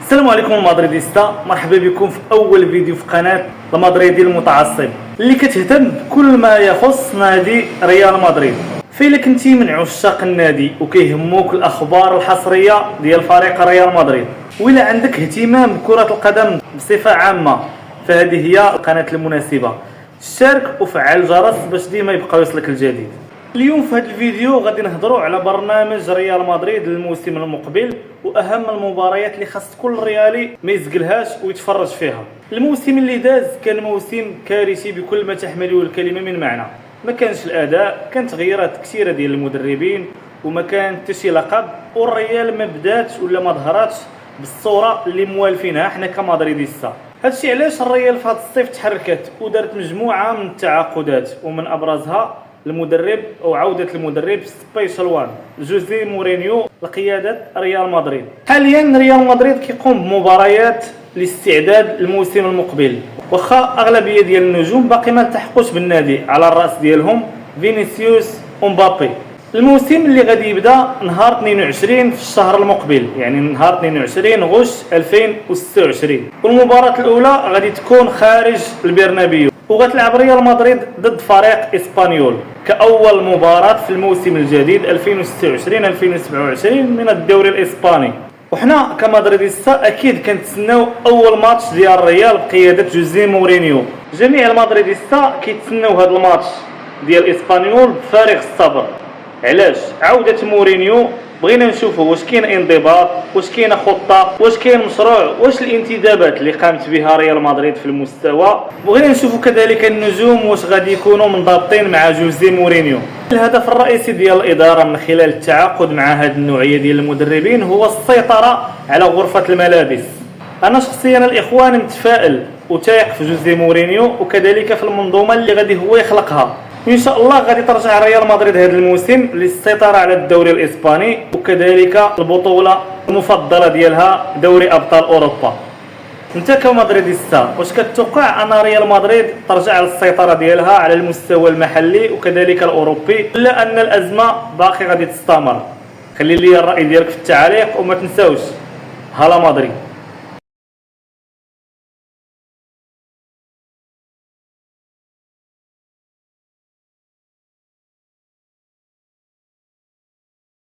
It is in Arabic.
السلام عليكم مدريديستا، مرحبا بكم في اول فيديو في قناه المدريدي المتعصب اللي كتهتم بكل ما يخص نادي ريال مدريد. فإلا كنتي من عشاق النادي وكيهموك الاخبار الحصريه ديال فريق ريال مدريد، وإلا عندك اهتمام بكره القدم بصفه عامه، فهذه هي القناه المناسبه. اشترك وفعل الجرس باش ديما يبقى يوصلك الجديد. اليوم في هذا الفيديو غادي نهضروا على برنامج ريال مدريد للموسم المقبل واهم المباريات اللي خاص كل ريالي ما يزقلهاش ويتفرج فيها. الموسم اللي داز كان موسم كارثي بكل ما تحمله الكلمه من معنى. ما كانش الاداء، كانت تغييرات كثيره ديال المدربين وما كان حتى شي لقب، والريال ما بداتش ولا ما ظهراتش بالصوره اللي موالفينها حنا كمدريديستا. هادشي علاش الريال في هذا الصيف تحركت ودارت مجموعه من التعاقدات، ومن ابرزها المدرب او عوده المدرب سبيشال وان جوزي مورينيو لقياده ريال مدريد. حاليا ريال مدريد كيقوم بمباريات لاستعداد الموسم المقبل، واخا اغلبيه ديال النجوم باقي ما التحقوش بالنادي، على الراس ديالهم فينيسيوس ومبابي. الموسم اللي غادي يبدا نهار 22 في الشهر المقبل، يعني نهار 22 غش 2026، والمباراه الاولى غادي تكون خارج البرنابيو، وغتلعب ريال مدريد ضد فريق اسبانيول كاول مباراه في الموسم الجديد 2026-2027 من الدوري الاسباني. وحنا كمدريديستا اكيد كنتسناو اول ماتش ديال الريال بقياده جوزي مورينيو. جميع المدريديستا كيتسناو هذا الماتش ديال اسبانيول بفارغ الصبر. علاش؟ عوده مورينيو بغينا نشوفوا واش كاين انضباط، واش كاينه خطه، واش كاين مشروع، واش الانتدابات اللي قامت بها ريال مدريد في المستوى. بغينا نشوفوا كذلك النجوم واش غادي يكونوا منضبطين مع جوزي مورينيو. الهدف الرئيسي ديال الاداره من خلال التعاقد مع هذه النوعيه ديال المدربين هو السيطره على غرفه الملابس. انا شخصيا الاخوان متفائل وتايق في جوزي مورينيو وكذلك في المنظومه اللي غادي هو يخلقها. ان شاء الله غادي ترجع ريال مدريد هذا الموسم للسيطره على الدوري الاسباني وكذلك البطوله المفضله ديالها دوري ابطال اوروبا. انت كمدريديستا واش كتوقع ان ريال مدريد ترجع للسيطره ديالها على المستوى المحلي وكذلك الاوروبي، الا ان الازمه باقي غادي تستمر؟ خلي لي الراي ديالك في التعليق، وما تنساوش هلا مدريد.